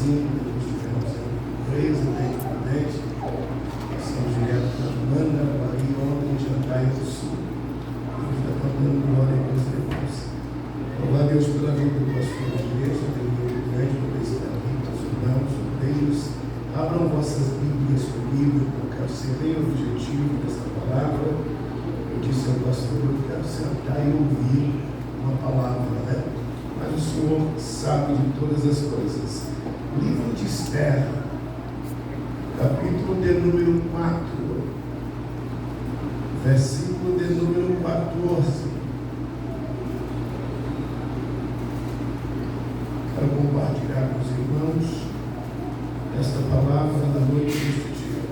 5, depois tivemos em 3, independente, passamos direto para Mandaguari, ontem Jandaia do Sul. Deus está dando glória a Deus depois. Louvar a Deus pela vida do pastor da igreja, pelo grande por estar aqui, para os irmãos, obreiros. Abram vossas Bíblias comigo, eu quero ser bem objetivo dessa palavra. Eu disse ao pastor, eu quero sentar e ouvir uma palavra, né? Mas o Senhor sabe de todas as coisas. Livro de Esther, capítulo de número 4, versículo de número 14. Quero compartilhar com os irmãos esta palavra da noite deste dia.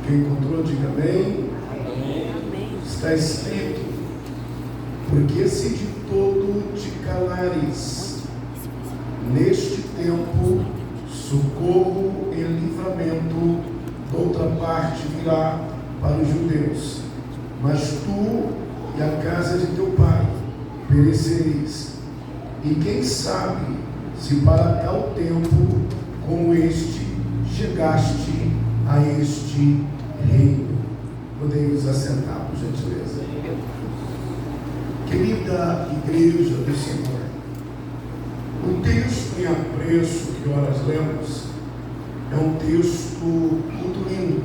Quem encontrou, diga amém. Amém. Está escrito: porque se de todo te calares, neste tempo socorro e livramento de outra parte virá para os judeus, mas tu e a casa de teu pai perecereis. E quem sabe se para tal tempo como este chegaste a este reino. Podemos assentar, por gentileza. Querida igreja do Senhor, o texto em apreço que horas lemos é um texto muito lindo,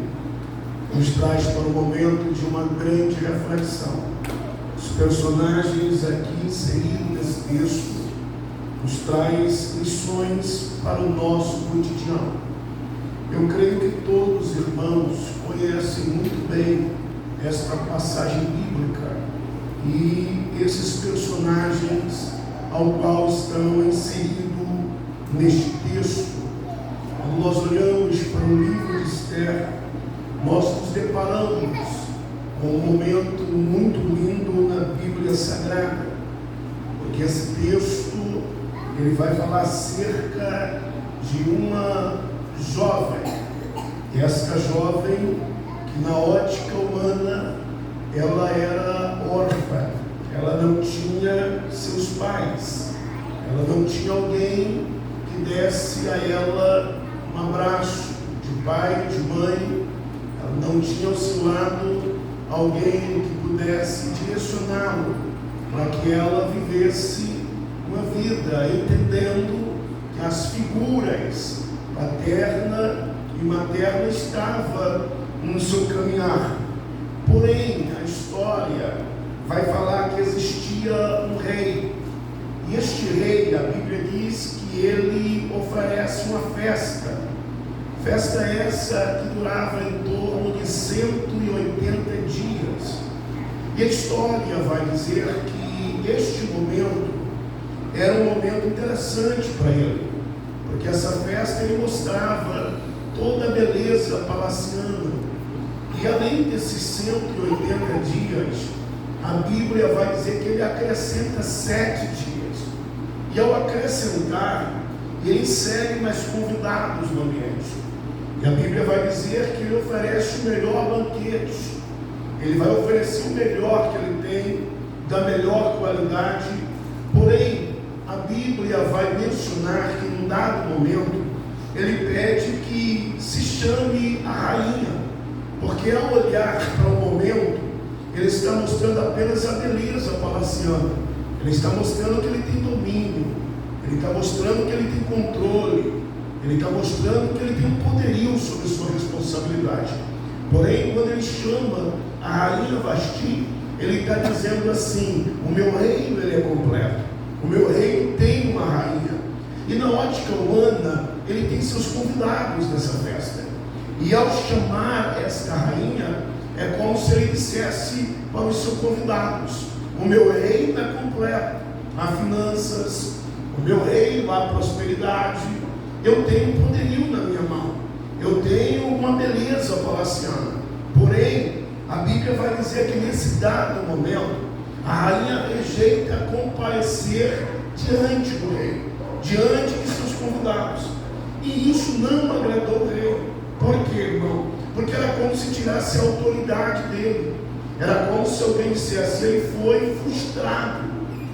nos traz para o momento de uma grande reflexão. Os personagens aqui inseridos nesse texto nos traz lições para o nosso cotidiano. Eu creio que todos os irmãos conhecem muito bem esta passagem bíblica e esses personagens ao qual estão inseridos neste texto. Quando nós olhamos para o livro de Esther, nós nos deparamos com um momento muito lindo na Bíblia Sagrada, porque esse texto ele vai falar acerca de uma jovem, e esta jovem que na ótica humana ela era órfã, ela não tinha seus pais, ela não tinha alguém que desse a ela um abraço de pai, de mãe, ela não tinha ao seu lado alguém que pudesse direcioná-la para que ela vivesse uma vida, entendendo que as figuras paterna e materna estavam no seu caminhar. Porém, a história vai falar que existia um rei, e este rei, a Bíblia diz que ele oferece uma festa essa que durava em torno de 180 dias, e a história vai dizer que este momento era um momento interessante para ele, porque essa festa ele mostrava toda a beleza palaciana. E além desses 180 dias, a Bíblia vai dizer que ele acrescenta 7 dias. E ao acrescentar, ele insere mais convidados no ambiente. E a Bíblia vai dizer que ele oferece o melhor banquete. Ele vai oferecer o melhor que ele tem, da melhor qualidade. Porém, a Bíblia vai mencionar que num dado momento ele pede que se chame a rainha, porque ao olhar para o momento ele está mostrando apenas a beleza palaciana, ele está mostrando que ele tem domínio, ele está mostrando que ele tem controle, ele está mostrando que ele tem um poderio sobre sua responsabilidade. Porém, quando ele chama a rainha Vasti, ele está dizendo assim: o meu reino ele é completo. O meu reino tem uma rainha. E na ótica humana, ele tem seus convidados nessa festa. E ao chamar esta rainha, é como se ele dissesse para os seus convidados: o meu reino é completo. Há finanças, o meu reino há prosperidade. Eu tenho um poderio na minha mão. Eu tenho uma beleza palaciana. Porém, a Bíblia vai dizer que nesse dado momento, a rainha rejeita comparecer diante do rei, diante de seus convidados. E isso não agradou o rei. Por quê, irmão? Porque era como se tirasse a autoridade dele. Era como se alguém dissesse: ele foi frustrado,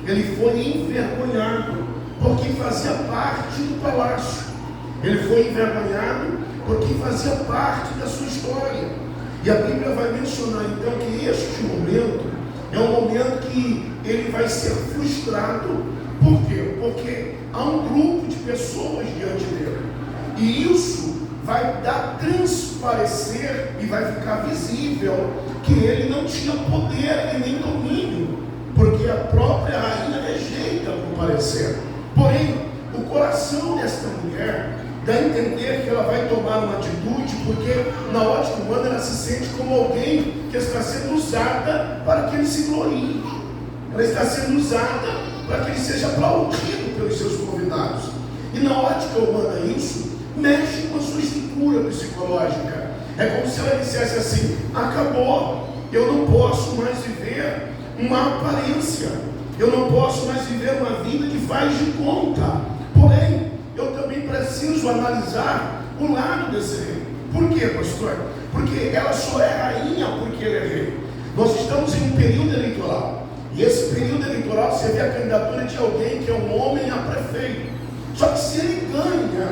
ele foi envergonhado. porque fazia parte do palácio. Ele foi envergonhado porque fazia parte da sua história. E a Bíblia vai mencionar então que este momento é um momento que ele vai ser frustrado. Por quê? Porque há um grupo de pessoas diante dele. E isso vai dar transparecer e vai ficar visível que ele não tinha poder e nem domínio, porque a própria rainha rejeita comparecer. Porém, o coração desta mulher dá a entender que ela vai tomar uma atitude, porque na ótica humana ela se sente como alguém que está sendo usada para que ele se glorie. Ela está sendo usada para que ele seja aplaudido pelos seus convidados. E na ótica humana isso mexe com a sua estrutura psicológica. É como se ela dissesse assim: acabou, eu não posso mais viver uma aparência, eu não posso mais viver uma vida que faz de conta. Porém, eu também preciso analisar o lado desse rei. Por quê, pastor? Porque ela só é rainha porque ele é rei. Nós estamos em um período eleitoral, e esse período eleitoral você vê a candidatura de alguém que é um homem a prefeito. Só que se ele ganha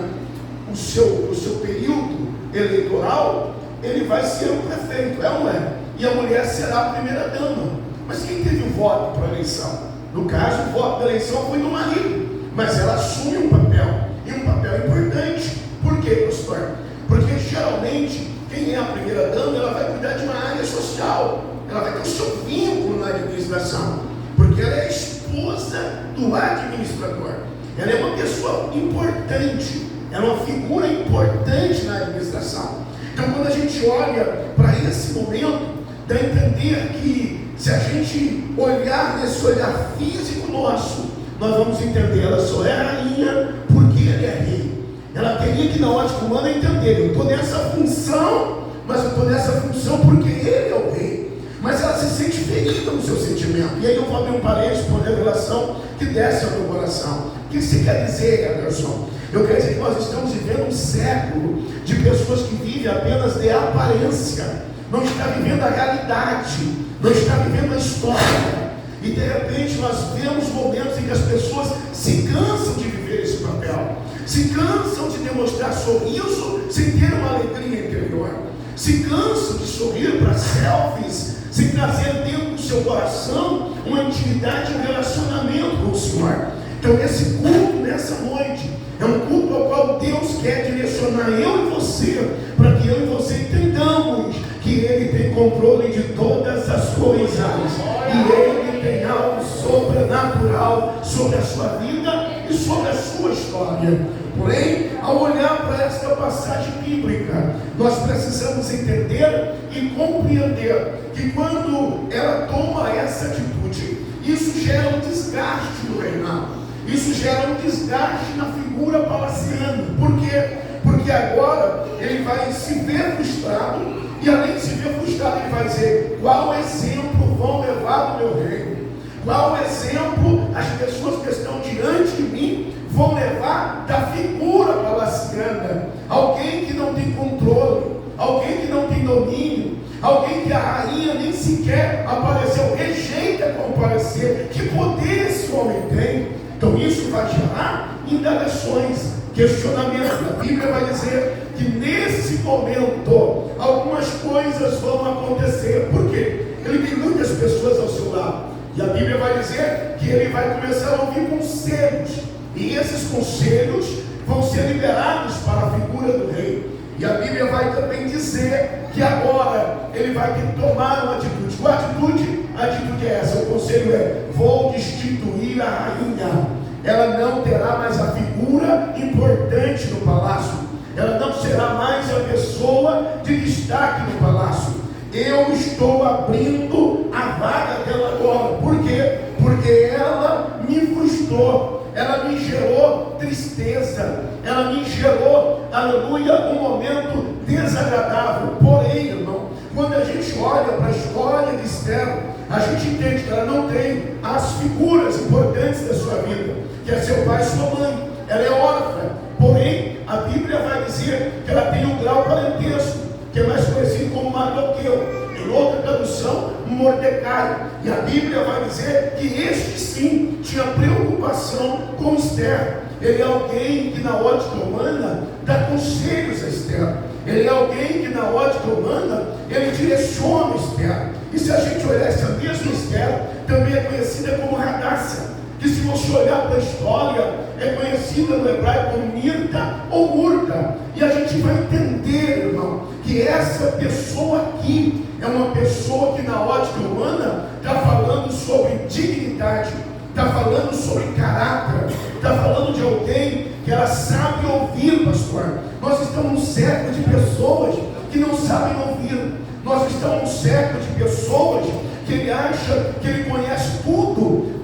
o seu período eleitoral, ele vai ser o prefeito, é ou não é? E a mulher será a primeira dama. Mas quem teve o voto para a eleição? No caso, o voto da eleição foi do marido, mas ela assume um papel, e um papel importante. Por quê, pastor? Porque geralmente quem é a primeira dama, ela vai cuidar de uma área social, ela vai ter o seu vínculo na administração, porque ela é a esposa do administrador. Ela é uma pessoa importante, ela é uma figura importante na administração. Então, quando a gente olha para esse momento, dá a entender que se a gente olhar nesse olhar físico nosso, nós vamos entender, ela só é rainha porque ele é rei. Ela teria que, na ótica humana, entender: eu estou nessa função, mas eu estou nessa função porque ele é o rei. Mas ela se sente ferida no seu sentimento. E aí eu vou abrir um parênteses por revelação que desce ao meu coração. O que isso quer dizer, Anderson? Eu quero dizer que nós estamos vivendo um século de pessoas que vivem apenas de aparência, não está vivendo a realidade, não está vivendo a história. E de repente nós vemos momentos em que as pessoas se cansam de viver esse papel, se cansam de demonstrar sorriso sem ter uma alegria interior, se cansam de sorrir para selfies, sem trazer dentro do seu coração uma intimidade, um relacionamento com o Senhor. Então esse culto nessa noite é um culto ao qual Deus quer direcionar eu e você, para que eu e você entendamos que Ele tem controle de todas as coisas, e Ele tem algo sobrenatural sobre a sua vida e sobre a sua história. Porém, ao olhar para esta passagem bíblica, nós precisamos entender e compreender que quando ela toma essa atitude, isso gera um desgaste no reinado. Isso gera um desgaste na figura palaciana. Por quê? Porque agora ele vai se ver frustrado, e além de se ver frustrado, ele vai dizer: qual exemplo vão levar do meu reino? Qual exemplo as pessoas que estão diante de mim vão levar da figura palaciana? Alguém que não tem controle, alguém que não tem domínio, alguém que a rainha nem sequer apareceu, rejeita comparecer. Que poder esse homem tem? Então isso vai gerar indagações, questionamentos. A Bíblia vai dizer que nesse momento algumas coisas vão acontecer. Por quê? Ele tem muitas pessoas ao seu lado, e a Bíblia vai dizer que ele vai começar a ouvir conselhos, e esses conselhos vão ser liberados para a figura do rei. E a Bíblia vai também dizer que agora ele vai ter que tomar uma atitude. Qual atitude? A atitude é essa, o conselho é: vou destituir a rainha. Ela não terá mais a figura importante no palácio, ela não será mais a pessoa de destaque no palácio. Eu estou abrindo a vaga dela agora. Por quê? Porque ela me frustrou, ela me gerou tristeza, ela me gerou, aleluia, um momento desagradável. Porém, irmão, quando a gente olha para a história de Esther, a gente entende que ela não tem as figuras importantes da sua vida, que é seu pai e sua mãe. Ela é órfã. Porém, a Bíblia vai dizer que ela tem um grau parentesco, que é mais conhecido como Mardoqueu. Em outra tradução, Mordecai. E a Bíblia vai dizer que este sim tinha preocupação com Esther. Ele é alguém que na ótica humana dá conselhos a Esther. Ele é alguém que na ótica humana ele direciona Esther. E se a gente olhar essa mesma Esther, também é conhecida como Radassa, que se você olhar para a história, é conhecida no hebraico como Mirta ou Murta. E a gente vai entender, irmão, que essa pessoa aqui é uma pessoa que na ótica humana está falando sobre dignidade, está falando sobre caráter, está falando de alguém que ela sabe ouvir, pastor. Nós estamos num século de pessoas que não sabem ouvir. Nós estamos num século de pessoas que ele acha que ele conhece tudo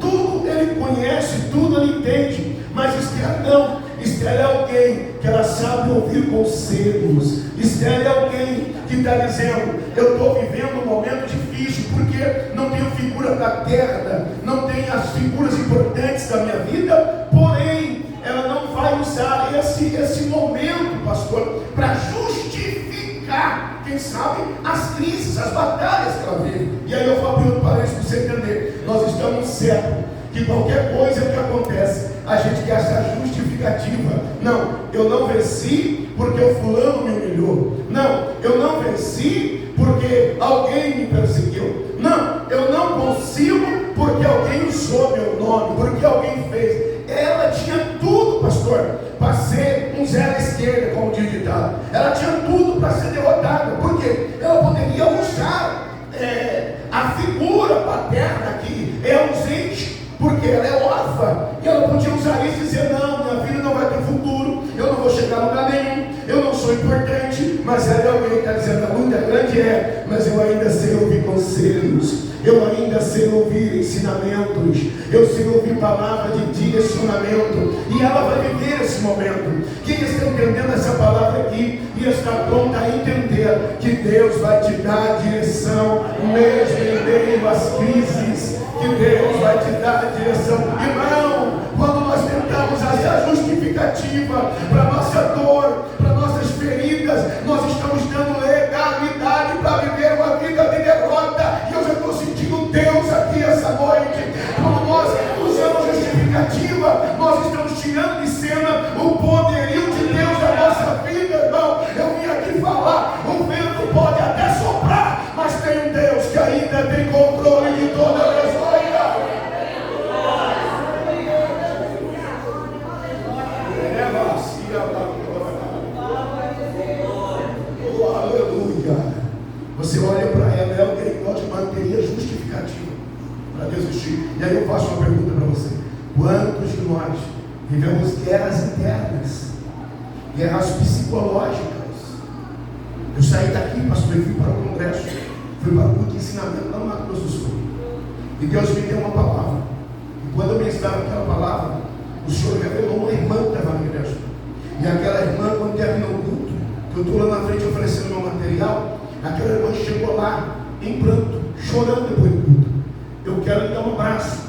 ele conhece, tudo ele entende. Mas Esther não. Esther é alguém que ela sabe ouvir conselhos. Esther é alguém que está dizendo: eu estou vivendo um momento difícil, porque não tenho figura paterna, não tenho as figuras importantes da minha vida, porém, ela não vai usar esse momento, pastor, para justificar, quem sabe, as crises, as batalhas que ela vive. E aí eu vou abrir um parênteses para você entender. Nós estamos num século que qualquer coisa que acontece, a gente quer essa justificativa. Não, eu não venci porque o fulano me humilhou. Não, eu não venci porque alguém me perseguiu. Não, eu não consigo porque alguém usou meu nome, porque alguém fez. Ela tinha tudo, pastor, para ser um zero à esquerda, como diz o ditado. Ela tinha tudo para ser derrotada. Por quê? Ela poderia usar a figura paterna que é ausente, porque ela é órfã, e ela podia usar isso e dizer: não, minha vida não vai ter futuro, eu não vou chegar a lugar nenhum, eu não sou importante. Mas ela é alguém que está dizendo: a luta grande mas eu ainda sei ouvir conselhos, eu ainda sei ouvir ensinamentos, eu sei ouvir palavra de direcionamento, e ela vai viver esse momento. Quem está entendendo essa palavra aqui e está pronta a entender que Deus vai te dar a direção, mesmo em meio às crises, que Deus vai te dar a direção. Irmão, quando nós tentamos essa justificativa para nossa dor, para nossas feridas, nós estamos dando legalidade para viver uma vida de derrota. E eu já estou sentindo Deus aqui essa noite. Quando nós usamos justificativa, nós estamos tirando de cena o poderio de Deus da nossa vida, irmão. Eu vim aqui falar: o vento pode até soprar, mas tem um Deus que ainda tem controle de todas as coisas. Você olha para ela, é alguém que pode manter justificativa para desistir. E aí eu faço uma pergunta para você: quantos de nós vivemos guerras internas, guerras psicológicas? Eu saí daqui, pastor, e fui para o congresso, fui para o culto de ensinamento lá no Mato Grosso do Sul, e Deus me deu uma palavra. E quando eu ministrava aquela palavra, o Senhor revelou uma irmã que estava na igreja. E aquela irmã, quando terminou o culto, que eu estou lá na frente oferecendo meu material, aquela irmã chegou lá em pranto, chorando depois do culto. Eu quero lhe dar um abraço,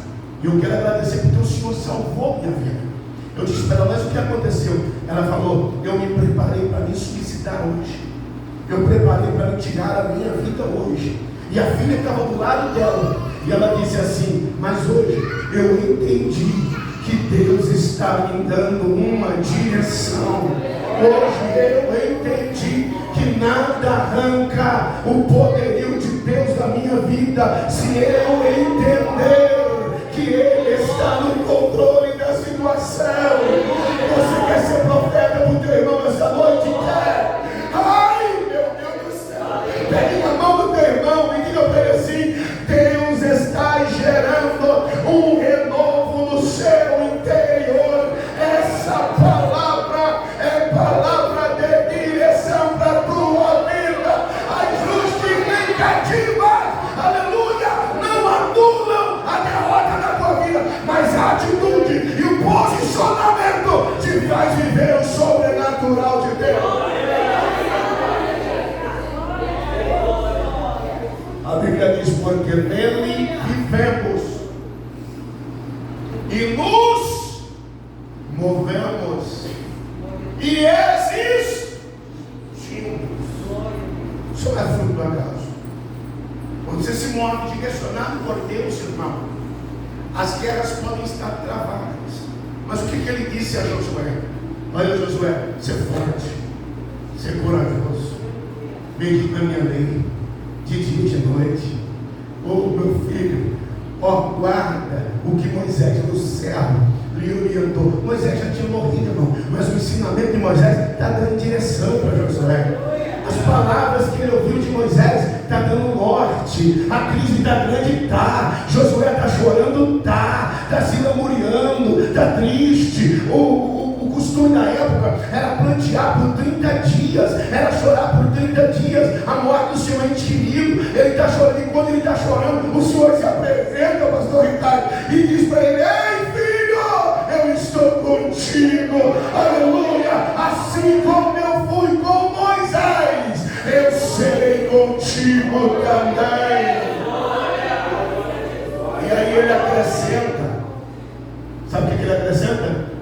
e eu quero agradecer porque o Senhor salvou minha vida. Eu disse para ela: mas o que aconteceu? Ela falou: eu me preparei para me suicidar hoje, eu preparei para me tirar a minha vida hoje. E a filha estava do lado dela, e ela disse assim: mas hoje eu entendi que Deus está me dando uma direção. Hoje eu entendi que nada arranca o poderio de Deus da minha vida, se eu entender que Ele está no controle da situação. Você quer ser profeta para o teu irmão essa noite? Quer? Ai, meu Deus do céu! Pegue na mão do teu irmão e diga para ele assim: Deus está gerando um renovo no seu interior. Essa palavra é palavra de direção para a tua vida. As justificativas, aleluia, não anulam a derrota da tua vida, mas a atitude e o posicionamento te faz viver o sobrenatural de Deus. A Bíblia diz: porque nele vivemos e nos movemos e existimos. Isso não é fruto do acaso. Quando você se move direcionado por Deus, irmão, as guerras podem estar travadas. Mas o que ele disse a Josué? Olha, Josué, ser forte, ser corajoso, medita na minha lei, de dia e de noite. Meu filho, guarda o que Moisés do céu lhe orientou. Moisés já tinha morrido, irmão, mas o ensinamento de Moisés está dando direção para Josué. As palavras que ele ouviu de Moisés está dando norte. A crise está grande, está. Josué está chorando, está se lamuriando, está triste. O costume da época era plantear por 30 dias, era chorar por 30 dias a morte do seu ente querido. Ele está chorando, e quando ele está chorando, o Senhor se apresenta, pastor Ricardo, e diz para ele: ei, filho, eu estou contigo, aleluia. Assim como eu fui com Moisés, eu serei contigo também. E aí ele acrescenta, sabe o que ele acrescenta?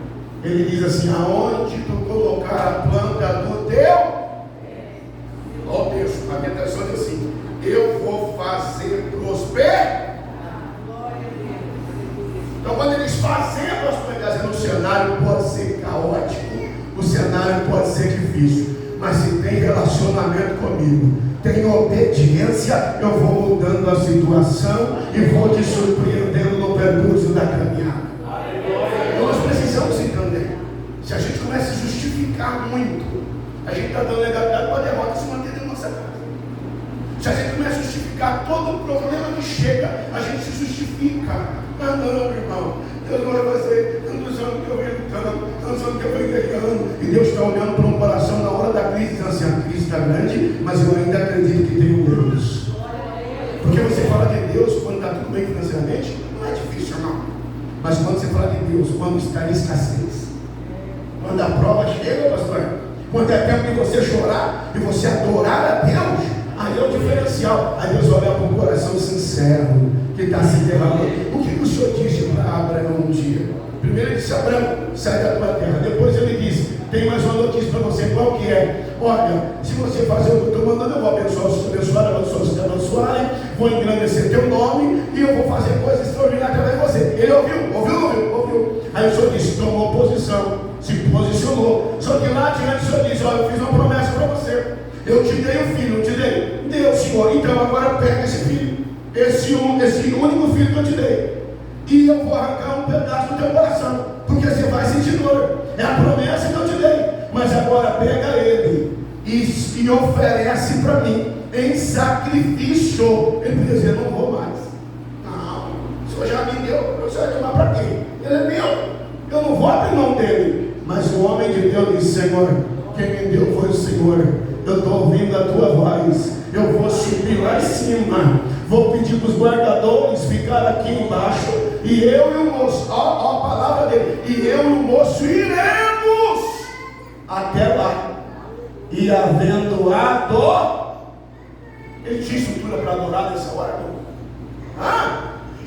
Ele diz assim: aonde tu colocar a planta do teu, ó o texto, a minha tradução diz assim: eu vou fazer prosperar. Então, quando ele diz fazer prosperar, o cenário pode ser caótico, o cenário pode ser difícil, mas se tem relacionamento comigo, tem obediência, eu vou mudando a situação e vou te surpreendendo no percurso da caminhada. Então nós precisamos entender. Se a gente começa a justificar muito, a gente está dando legalidade para a derrota se manter dentro da nossa casa. Se a gente começa a justificar todo o problema que chega, a gente se justifica. Ah, não, irmão, Deus não vai fazer tantos anos que eu venho lutando, tantos anos que eu venho guerreando, e Deus está olhando para um coração na hora da crise, dizendo assim: a crise está grande, mas eu ainda acredito que tem um Deus. Porque você fala de Deus quando está tudo bem financeiramente, não é difícil, não. Mas quando você fala de Deus, quando está em escassez, quando a prova chega, pastor, quando é tempo de você chorar e você adorar a Deus, aí é o diferencial. Aí Deus olha para um coração sincero, que está se derramando. O que o Senhor disse para Abraão um dia? Primeiro ele disse: Abraão, sai da tua terra. Depois ele disse: tem mais uma notícia para você. Qual que é? Olha, se você fazer o que eu estou mandando, eu vou abençoar os que te abençoarem, vou engrandecer teu nome e eu vou fazer coisas extraordinárias através de você. Ele ouviu. Aí o Senhor disse, tomou posição, se posicionou. Só que lá adiante o Senhor disse: olha, eu fiz uma promessa para você. Eu te dei um filho, eu te dei. Deu, Senhor. Então agora pega esse filho, esse único filho que eu te dei, e eu vou arrancar um pedaço do teu coração, porque você vai sentir dor. É a promessa que eu te dei. Mas agora pega ele e oferece para mim em sacrifício. Ele podia dizer: não vou mais. Não, o Senhor já me deu, o Senhor vai tomar para quê? Ele é meu, eu não vou abrir mão dele. Mas o homem de Deus disse: Senhor, quem me deu foi o Senhor. Eu estou ouvindo a tua voz. Eu vou subir lá em cima, vou pedir para os guardadores ficar aqui embaixo, e eu e o moço, ó a palavra dele, e eu e o moço iremos até lá, e havendo ele tinha estrutura para adorar nessa hora,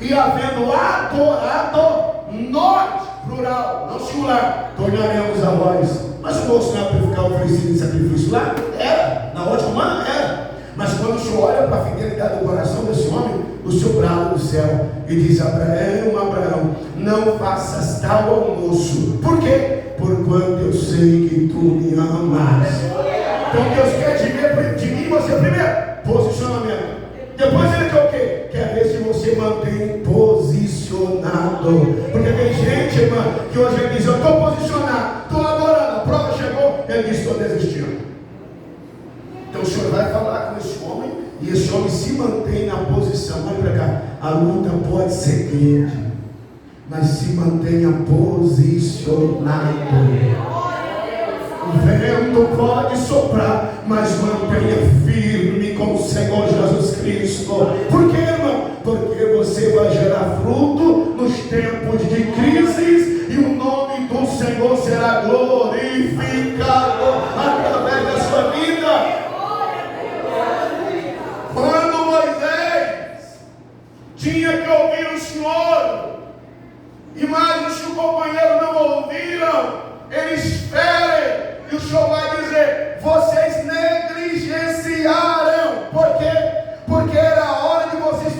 e havendo adorado, nós, plural, não singular, tornaremos a voz. Mas o moço não era para ficar oferecido em sacrifício lá? Era, na ordem humana era. Mas quando o Senhor olha para a fidelidade do coração desse homem, o Senhor brada do céu e diz: Abraão, não faças tal ao moço. Por quê? Porquanto eu sei que tu me amas. Então Deus quer de mim você primeiro, posicionamento. Depois ele quer o quê? Quer ver se você mantém posicionado. Porque tem gente, irmã, que hoje ele diz: eu estou posicionado, estou adorando, a prova chegou, ele diz: estou desistindo. Então o Senhor vai falar com esse homem, e esse homem se mantém na posição. Olha para cá, a luta pode ser grande, mas se mantenha posicionado. O vento pode soprar, mas mantenha firme com o Senhor Jesus Cristo. Por quê, irmão? Porque você vai gerar fruto nos tempos de crises, e o nome do Senhor será glorificado através da sua vida. Quando Moisés tinha que ouvir o Senhor, e mais os que o companheiro não ouviram, eles ferem, e o Senhor vai dizer: vocês negligenciaram. Por quê? Porque era a hora de vocês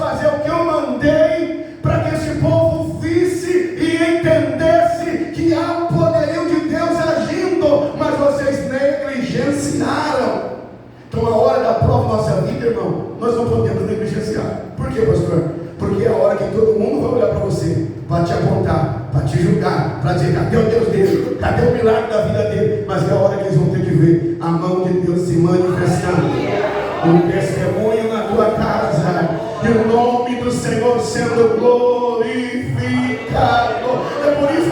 quê, pastor? Porque é a hora que todo mundo vai olhar para você, para te apontar, para te julgar, para dizer: cadê o Deus dele? Cadê o milagre da vida dele? Mas é a hora que eles vão ter que ver a mão de Deus se manifestando, um testemunho na tua casa, e o nome do Senhor sendo glorificado. É por isso,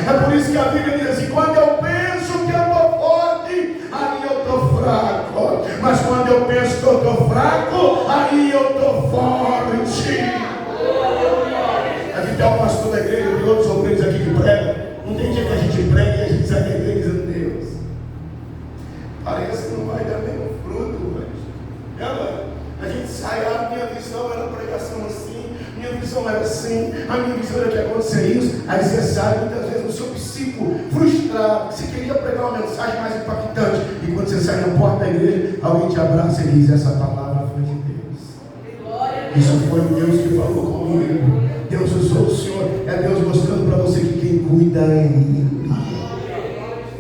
é por isso que a Bíblia diz assim: quando eu penso que eu estou forte, aí eu estou fraco. Mas quando eu penso que eu estou fraco, aí eu estou forte. Aqui tem um pastor da igreja e outros obreiros aqui que pregam. Não tem dia que a gente prega e a gente sai da igreja dizendo: Deus, parece que não vai dar nenhum fruto hoje. A gente sai, a minha visão era pregação assim, minha visão era assim, a minha visão era que ia acontecer isso. Aí você sai muitas vezes no seu psico frustrado, que você queria pregar uma mensagem mais impactante, e quando você sai na porta da igreja, alguém te abraça e diz: essa palavra foi de Deus. Isso foi Deus que falou comigo. Deus usou o Senhor. É Deus mostrando para você que quem cuida é Ele,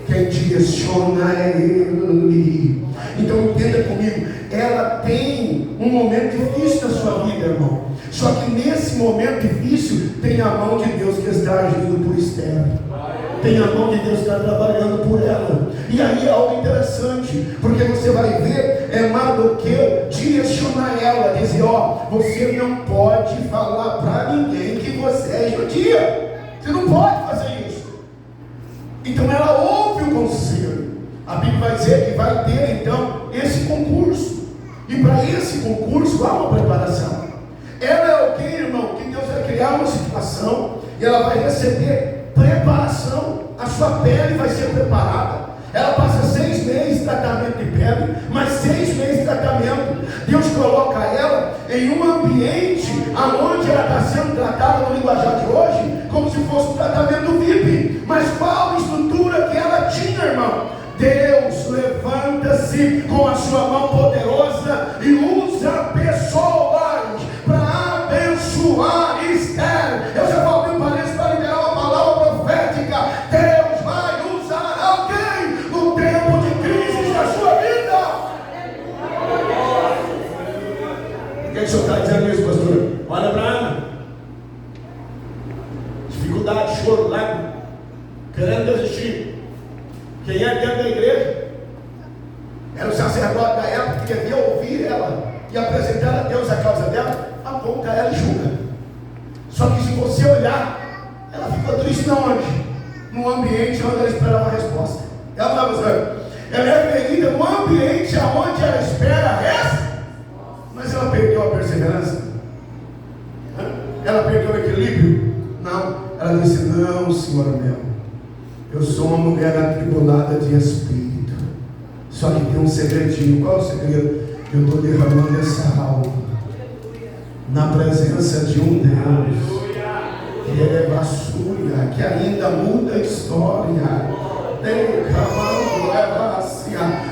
quem direciona é Ele. Então entenda comigo, ela tem um momento difícil na sua vida, irmão. Só que nesse momento difícil tem a mão de Deus que está agindo por Esther. Tem a mão de Deus que está trabalhando por ela. E aí é algo interessante, porque você vai ver Mardoqueu direcionar ela, dizer: ó, você não pode falar para ninguém que você é judia. Você não pode fazer isso. Então ela ouve o conselho. A Bíblia vai dizer que vai ter então esse concurso. E para esse concurso há uma preparação. Ela é o que, irmão? Que Deus vai criar uma situação e ela vai receber preparação. A sua pele vai ser preparada. Ela passa 6 meses de tratamento de pele, mais 6 meses de tratamento. Deus coloca ela em um ambiente onde ela está sendo tratada no linguajar de hoje como se fosse um tratamento VIP. Mas qual a estrutura que ela tinha, irmão? Deus levanta-se com a sua mão poderosa e usa pessoas para abençoar Esther. Eu já falei para eles para liberar uma palavra profética. Deus vai usar alguém no tempo de crise da sua vida. Por que o senhor está dizendo isso, pastor? Olha para Ana. Dificuldade, choro, lágrima, querendo desistir. Quem é dentro da igreja? Era o sacerdote da época que devia ouvir ela e apresentar a Deus a causa dela, aponta ela e julga. Só que se você olhar, ela ficou triste na onde? No ambiente onde ela esperava a resposta. Ela é ferida no ambiente onde ela espera a resposta. Mas ela perdeu a perseverança? Ela perdeu o equilíbrio? Não. Ela disse: não, Senhor meu, eu sou uma mulher atribulada de espírito. Só que tem um segredinho. Qual é o segredo? Eu estou derramando essa alma na presença de um Deus que é vassoura, que ainda muda a história.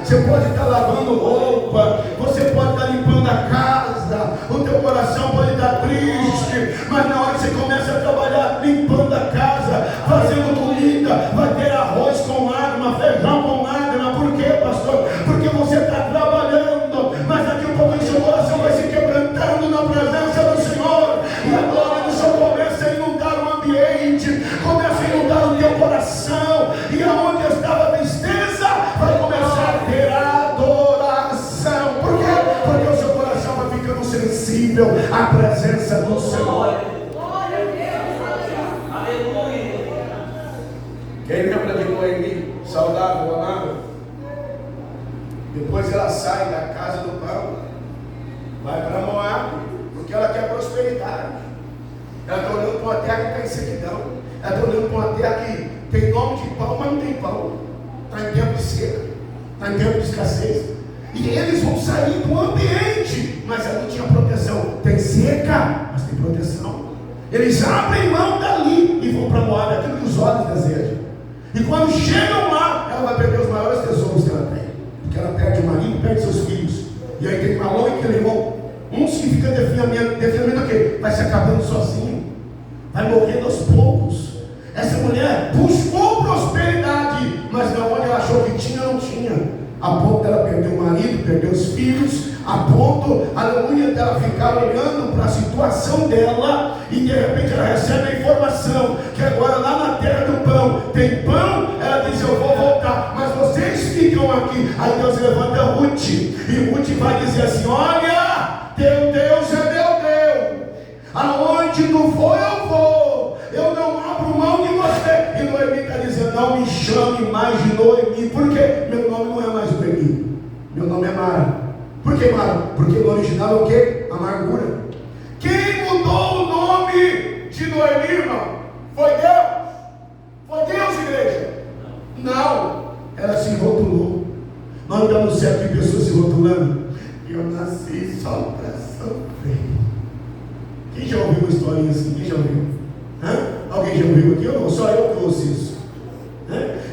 Você pode estar lavando roupa, você pode estar limpando a casa, o teu coração pode estar triste, mas na hora que você começa a trabalhar limpando a casa, fazendo comida, vai ter arroz com lágrima, feijão com lágrima. Por quê, pastor? Porque você está trabalhando, mas daqui a pouco o seu coração vai se quebrantando na presença do Senhor, e agora o Senhor começa a inundar o ambiente, começa a inundar o teu coração, e aonde estava a tristeza, vai começar a ter adoração. Por quê? Porque o seu coração vai ficando sensível à presença do Senhor. Quem lembra de Noemi, saudável, amada? Depois ela sai da casa do pão, vai para Moab, porque ela quer prosperidade. Ela está olhando para uma terra que tem sequidão. Ela está olhando para uma terra que tem nome de pão, mas não tem pão. Está em tempo de seca, está em tempo de escassez. E eles vão sair do ambiente, mas ela não tinha proteção. Tem seca, mas tem proteção. Eles abrem mão dali e vão para Moab, aquilo que os olhos desejam. E quando chegam lá, ela vai perder os maiores tesouros que ela tem. Porque ela perde o marido, perde seus filhos. E aí tem Malom e Quilemon. Um significa definimento o quê? Vai se acabando sozinho. Vai morrendo aos poucos. Essa mulher buscou prosperidade, mas na onde ela achou que tinha, não tinha. A ponto dela perdeu o marido, perdeu os filhos, a ponto, aleluia, dela ficar olhando para a situação dela, e de repente ela recebe a informação que agora lá na terra do pão tem pão. Ela diz: eu vou voltar, mas vocês ficam aqui. Aí Deus levanta Ruth, e Ruth vai dizer assim: olha, teu Deus é meu Deus, aonde tu for eu vou, eu não abro mão de você. E Noemi está dizendo: não me chame mais de Noemi, porque meu nome não é mais Noemi, meu nome é Mara. Por que Mara? Porque no original é o que? Amargura. Quem mudou o nome de Noemi, irmão? Foi Deus? Foi Deus, igreja? Não, ela se rotulou. Nós estamos certo de pessoas se rotulando. Eu nasci só para sofrer. Quem já ouviu uma historinha assim? Quem já ouviu? Alguém já ouviu aqui ou não? Só eu que ouço isso.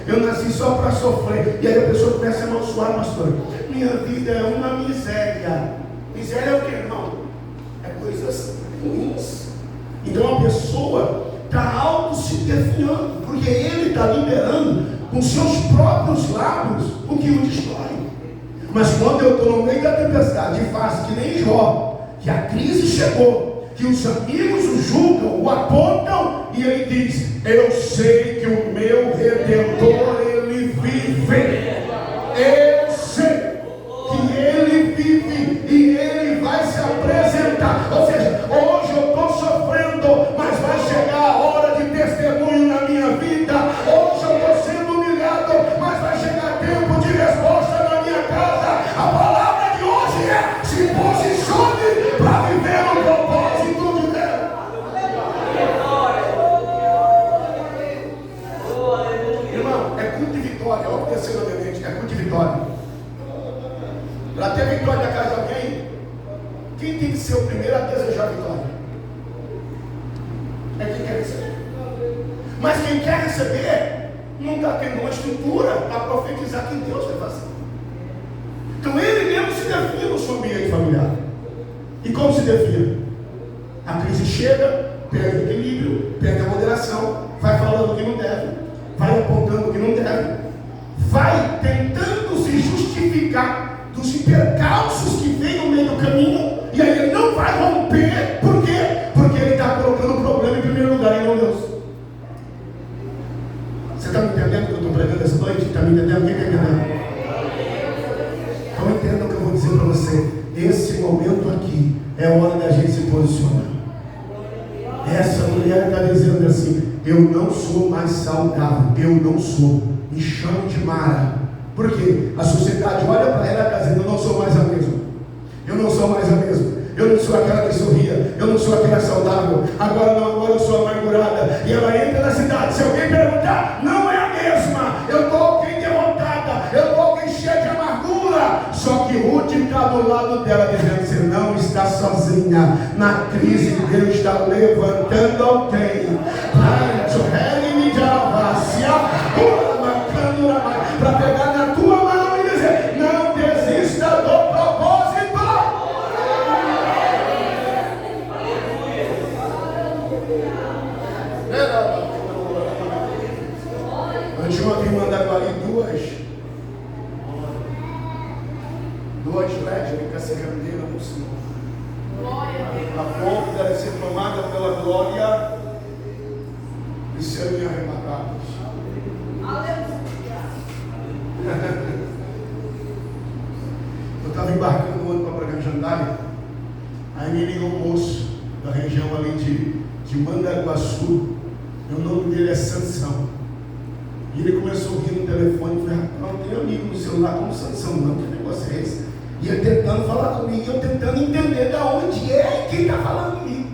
Eu nasci só para sofrer. E aí a pessoa começa a amaldiçoar, pastor. Minha vida é uma miséria. Miséria é o que, irmão? É coisas ruins. Então a pessoa está auto se definhando, porque ele está liberando com seus próprios lábios o que o destrói. Mas quando eu estou no meio da tempestade e faço que nem Jó, que a crise chegou, que os amigos o julgam, o apontam, e ele diz: eu sei que o meu Redentor, ele vive. Eu sei que ele vive e ele vai se apresentar. Ou seja, hoje eu estou sofrendo, mas vai chegar a hora de testemunho na minha vida. Hoje eu estou sendo humilhado, mas vai chegar tempo de resposta na minha casa. A palavra de hoje é: se posicione para viver o propósito de Deus. Irmão, é culto de vitória. Olha o que aconteceu na minha mente. É culto de vitória. Para ter vitória na casa de alguém, quem tem que ser o primeiro a desejar vitória? É quem quer receber. Mas quem quer receber não está tendo uma estrutura para profetizar que Deus vai fazer. Então ele mesmo se define no seu ambiente familiar. E como se define? A crise chega, perde o equilíbrio, perde a moderação, vai falando o que não deve, vai apontando o que não deve, vai tentando se justificar dos percalços que vem no meio do caminho, e aí ele não vai romper. Por quê? Porque ele está colocando o problema em primeiro lugar e não Deus. Você está me entendendo o que eu estou pregando essa noite? Está me entendendo? Quem está entendendo? Então entenda o que eu vou dizer para você. Esse momento aqui é hora da gente se posicionar. Essa mulher está dizendo assim: eu não sou mais saudável, eu não sou, me chamo de Mara. Porque a sociedade olha para ela e está dizendo: eu não sou mais a mesma, eu não sou mais a mesma, eu não sou aquela que sorria, eu não sou aquela saudável, agora não, agora eu sou amargurada. E ela entra na cidade, se alguém perguntar, não é a mesma, eu estou alguém derrotada, eu estou alguém cheia de amargura. Só que Ruth está do lado dela dizendo: você não está sozinha, na crise Deus está levantando alguém para pegar na tua mão e dizer: não desista do propósito. Eu tinha uma irmã da Guari, duas lésbicas se renderam no Senhor, a ponto de ela ser tomada pela glória e serem arrebatadas. Eu estava embarcando um ano para pregar em Jandaia. Aí me ligou um moço da região ali de Mandaguaçu. O nome dele é Sansão. E ele começou a rir no telefone. Eu falei: rapaz, eu tenho amigo no celular como Sansão, não, que negócio é esse? E ele tentando falar comigo, eu tentando entender de onde é e quem está falando comigo.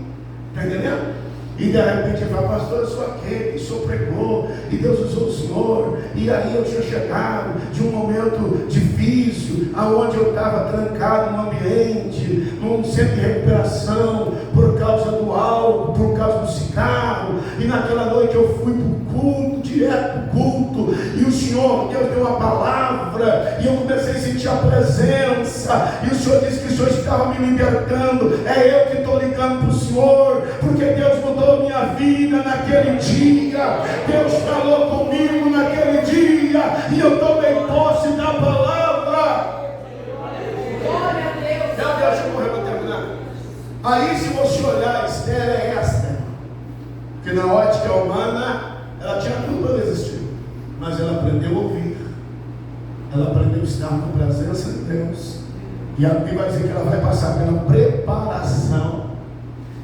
Está entendendo? E de repente ele fala: pastor, eu sou aquele que o senhor pregou, e Deus usou o senhor. E aí eu tinha chegado de um momento difícil, aonde eu estava trancado no ambiente, num centro de recuperação, por causa do álcool, por causa do cigarro. E naquela noite eu fui para o culto, direto para o culto, e o Senhor, Deus deu uma palavra, e eu comecei a sentir a presença, e o Senhor disse que o Senhor estava me libertando. É eu que estou ligando para o Senhor, porque Deus mudou a minha vida naquele dia, Deus falou comigo naquele dia, e eu tomei posse da palavra. mas ela aprendeu a ouvir, ela aprendeu a estar na presença de Deus. E a Bíblia vai dizer que ela vai passar pela preparação.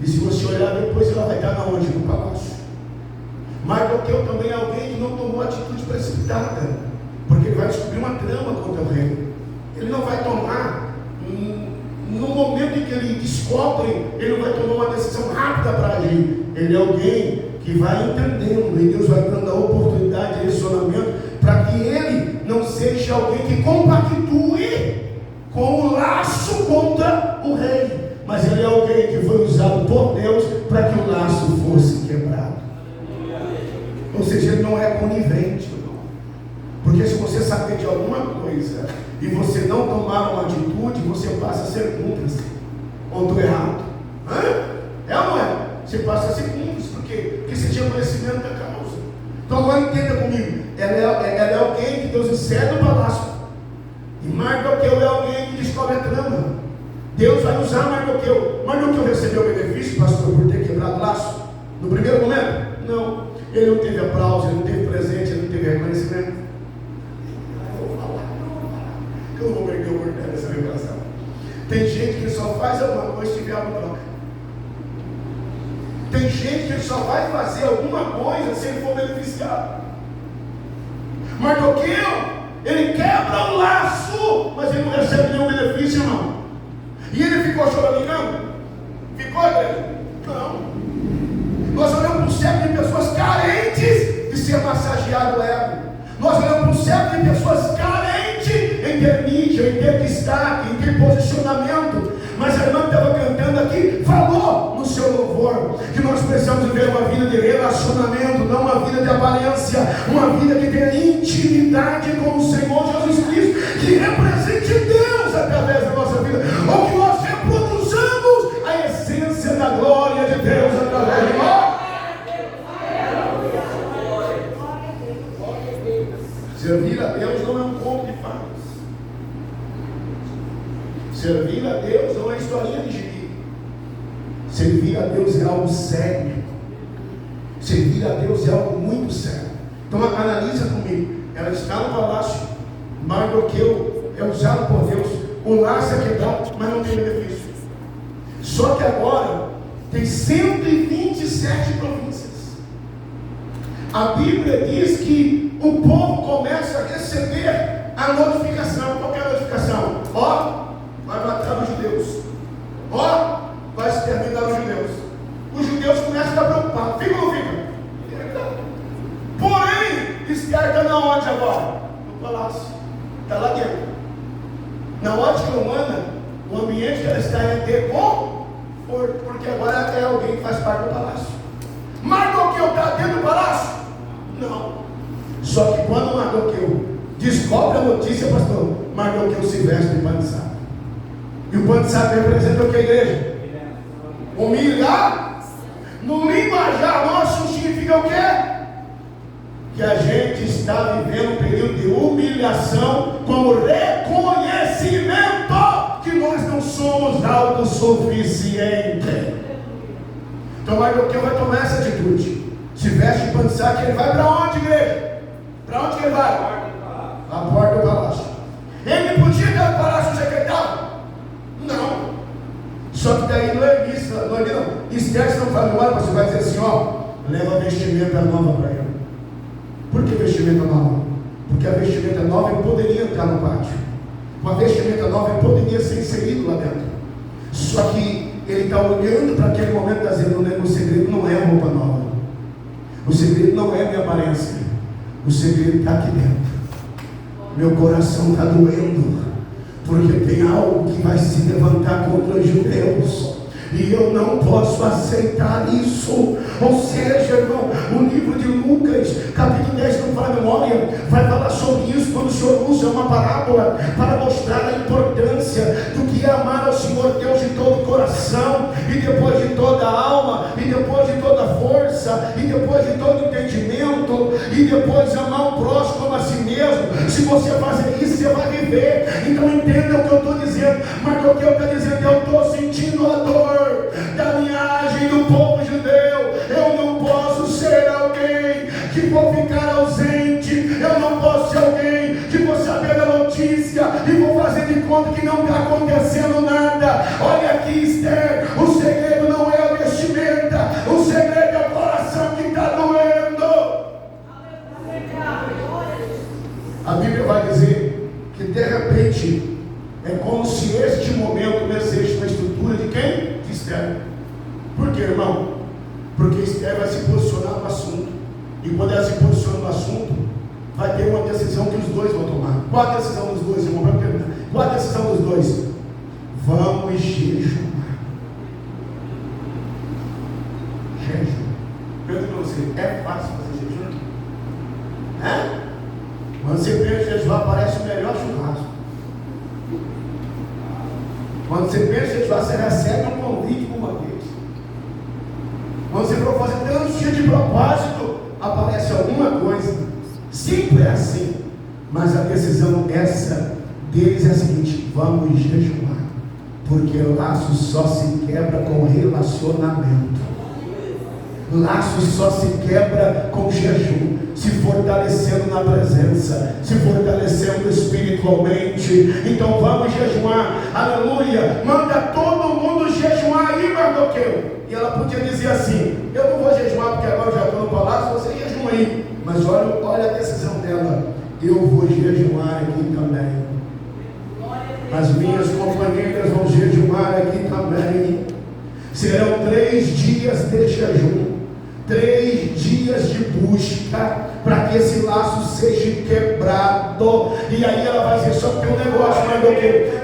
E se você olhar depois, ela vai estar na onde? No palácio. Mardoqueu também é alguém que não tomou atitude precipitada, porque ele vai descobrir uma trama contra o rei. Ele não vai tomar, no momento em que ele descobre, ele não vai tomar uma decisão rápida para agir. Ele é alguém que vai entendendo, e Deus vai dando a oportunidade de direcionamento, para que ele não seja alguém que compactue com o laço contra o rei, mas ele é alguém que foi usado por Deus para que o laço fosse quebrado. Ou seja, ele não é conivente, porque se você saber de alguma coisa e você não tomar uma atitude, você passa a ser cúmplice. Ou estou errado? É ou não é? Você passa a ser cúmplice, porque você tinha conhecimento da causa. Então agora entenda comigo, ela é alguém que Deus insere no palácio, e Mardoqueu é alguém que descobre a trama. Deus vai usar Mardoqueu. Mardoqueu recebeu benefício, pastor, por ter quebrado o laço? No primeiro momento? Não. Ele não teve aplauso, ele não teve presente, ele não teve reconhecimento. Eu vou falar. Que eu não vou perder o portão dessa revelação. Tem gente que só faz alguma coisa se tiver algo troca. Tem gente que só vai fazer alguma coisa se ele for beneficiado. Mardoqueu, ele quebra o laço, mas ele não recebe nenhum benefício, irmão. E ele ficou choramingando? Ficou, igreja? Não. Nós olhamos para um século de pessoas carentes de ser massageado o ego. Nós olhamos para um século de pessoas carentes em ter mídia, em ter destaque, em ter posicionamento. Mas a irmã que estava cantando aqui falou no seu louvor que nós precisamos viver uma vida de relacionamento, não uma vida de aparência, uma vida que tenha intimidade com o Senhor Jesus Cristo, que represente Deus através da nossa vida, ou que nós reproduzamos a essência da glória de Deus através de nós. Servir a Deus não é um conto de fadas. Servir a Deus não é historinha de gibi. Servir a Deus é algo sério. Servir a Deus é algo muito sério. Então analisa comigo. Ela está no palácio. Mardoqueu é usado por Deus. O laço é quebrado, mas não tem benefício. Só que agora tem 127 províncias. A Bíblia diz que o povo começa a receber a notificação. Qual é a notificação? Vai matar os judeus. Vai exterminar os judeus. Os judeus começam a ficar preocupados. Fica ou não fica? Porém, Esther está na onde agora? No palácio. Está lá dentro. Na ótica humana, o ambiente que ela está é ter conforto, porque agora é alguém que faz parte do palácio. Mardoqueu está dentro do palácio? Não. Só que quando Mardoqueu descobre a notícia, pastor, Mardoqueu se veste de pano de saco. E o pano de saco representa o que, igreja? Humilhar. No linguajar nosso significa o quê? Que a gente está vivendo um período de humilhação como reconhecimento que nós não somos autossuficientes. Então Mardoqueu vai tomar essa atitude. Se veste de pano de saco, ele vai para onde, igreja? Para onde que ele vai? A porta do palácio. Ele podia ter o palácio secretário? Não. Só que daí não é isso, não. Esther não fala, olha, você vai dizer assim, leva a vestimenta nova para ele. Por que vestimenta nova? Porque a vestimenta nova ele poderia entrar no pátio. Com a vestimenta nova ele poderia ser inserido lá dentro. Só que ele está olhando para aquele momento, está dizendo, o segredo não é a roupa nova. O segredo não é a minha aparência. O segredo está aqui dentro. Meu coração está doendo, porque tem algo que vai se levantar contra os judeus, e eu não posso aceitar isso. Ou seja, irmão, o livro de Lucas, capítulo 10, não fala memória, vai falar sobre isso, quando o Senhor usa uma parábola para mostrar a importância do que é amar ao Senhor Deus de todo o coração, e depois de toda a alma, e depois de toda a força, e depois de todo o entendimento, e depois amar o próximo como a si mesmo. Se você fazer isso, você vai viver. Então entenda o que eu estou dizendo. Mardoqueu está dizendo, eu estou sentindo a dor da linhagem do povo judeu. Eu não posso ser alguém que vou ficar ausente. Eu Eu não posso ser alguém que vou saber da notícia e vou fazer de conta que não está acontecendo nada. Olha aqui, Esther, o segredo não é a vestimenta, o segredo é o coração que está doendo. A Bíblia vai dizer que de repente é como se este momento mexesse na estrutura de quem? De Esther. Por quê, irmão? Porque Esther vai se posicionar no assunto. E quando ela se posiciona no assunto, vai ter uma decisão que os dois vão tomar. Qual a decisão dos dois, irmão? Para terminar. Qual a decisão dos dois? Vamos jejuar. Jejum. Pergunto para você, é fácil fazer jejum? É? Quando você pensa em jejuar, parece o melhor churrasco. Quando você pensa em jejuar, você recebe um convite para uma vez. Quando você for fazer tanto dia de propósito, aparece alguma coisa. Sempre é assim. Mas a decisão essa deles é a seguinte: vamos jejuar. Porque o laço só se quebra com relacionamento. Laço só se quebra com jejum, se fortalecendo na presença, se fortalecendo espiritualmente. Então vamos jejuar, aleluia. Manda todo mundo jejuar aí, Mardoqueu. E ela podia dizer assim: eu não vou jejuar porque agora eu já estou no palácio, você jejua aí. Mas olha a decisão dela: eu vou jejuar aqui também. As minhas companheiras vão jejuar aqui também. Serão 3 dias de jejum, 3 dias de busca, para que esse laço seja quebrado. E aí ela vai dizer: só tem um negócio, mas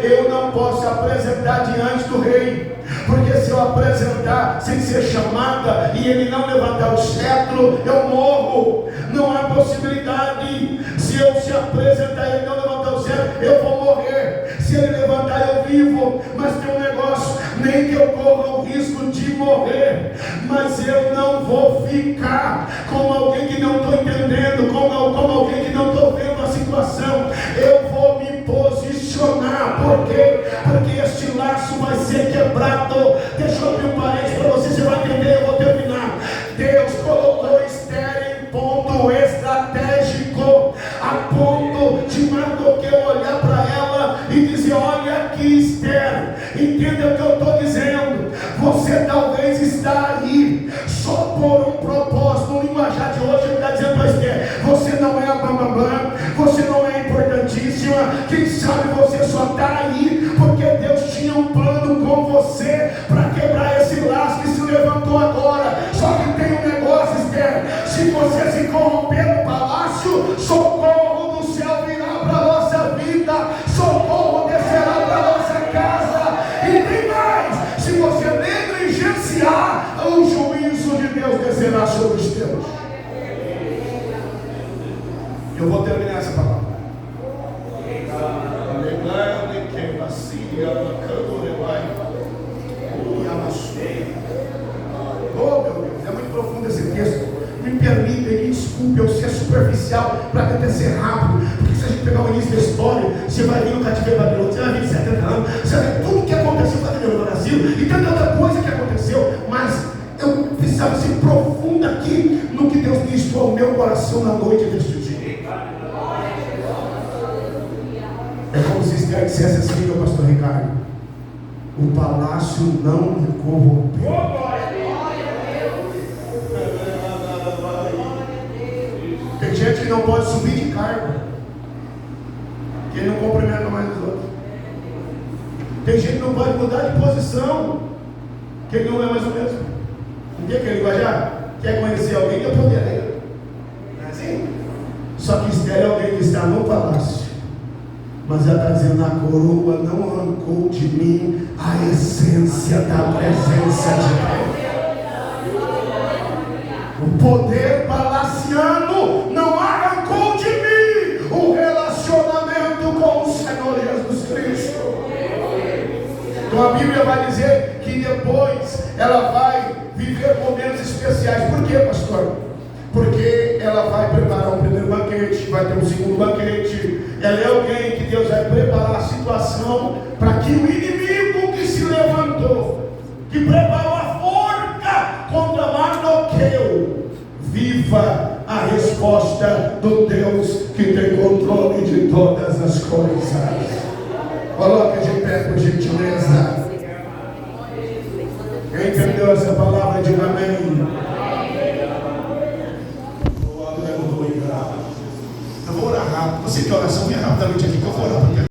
eu não posso apresentar diante do rei, porque se eu apresentar sem ser chamada e ele não levantar o cetro, eu morro. Não há possibilidade. Se eu se apresentar e ele não levantar o cetro, eu vou morrer. Se ele levantar, eu vivo. Mas tem um negócio: nem que eu corra o risco de morrer, mas eu não vou ficar como alguém que não estou entendendo, como alguém que não estou vendo a situação. Eu vou me posicionar. Por quê? Porque este laço vai ser quebrado. Deixa eu abrir um parênteses para você vai entender, eu vou terminar. Deus colocou Esther em ponto estratégico, a ponto de Mardoqueu olhar para ela e dizer: olha aqui, Esther, entenda o que eu estou dizendo. Você talvez está aí só por um propósito. No linguajar de hoje ele está dizendo para Esther: você não é a bambambam, você não é importantíssima. Quem sabe você só está aí porque Deus tinha um plano com você para quebrar esse laço que se levantou agora. Só que tem um negócio, Esther: se você se corromper no palácio, socorro do céu virá para a nossa vida, socorro descerá para a nossa casa. E tem mais: se você negligenciar, o juízo de Deus descerá sobre os teus. Eu vou terminar essa palavra. Oh, meu Deus, é muito profundo esse texto. Me permitem, me desculpe eu ser superficial para tentar ser rápido, porque se a gente pegar o início da história, você vai ver o cativeiro babilônico, você vai ver 70 anos, você vai ver tudo o que aconteceu com o cativeiro no Brasil e tanta outra coisa que aconteceu. Mas eu precisava ser profundo aqui no que Deus ministrou ao meu coração na noite deste dia. É como se Esther dissesse assim, meu pastor Ricardo: o palácio não me corrompeu. Tem gente que não pode subir de cargo, que ele não cumprimenta mais os outros. Tem gente que não pode mudar de posição, que ele não é mais o mesmo. Não tem aquele linguajar? Quer conhecer alguém que é poderoso. Não é assim? Só que Esther é alguém que está no palácio, mas ela está dizendo: a coroa não arrancou de mim a essência da presença de Deus. O poder palaciano não arrancou de mim o relacionamento com o Senhor Jesus Cristo. Então a Bíblia vai dizer que depois ela vai viver momentos especiais. Por quê, pastor? Porque ela vai preparar um primeiro banquete, vai ter um segundo banquete. Ela é alguém que Deus vai preparar a situação para que o inimigo que se levantou, que preparou a forca contra Mardoqueu, viva a resposta do Deus que todas as coisas. Coloca de pé, por gentileza. Quem entendeu essa palavra, diga amém. Oh, aleluia. Eu vou orar rápido. Você quer oração? Vem rapidamente aqui que eu vou orar.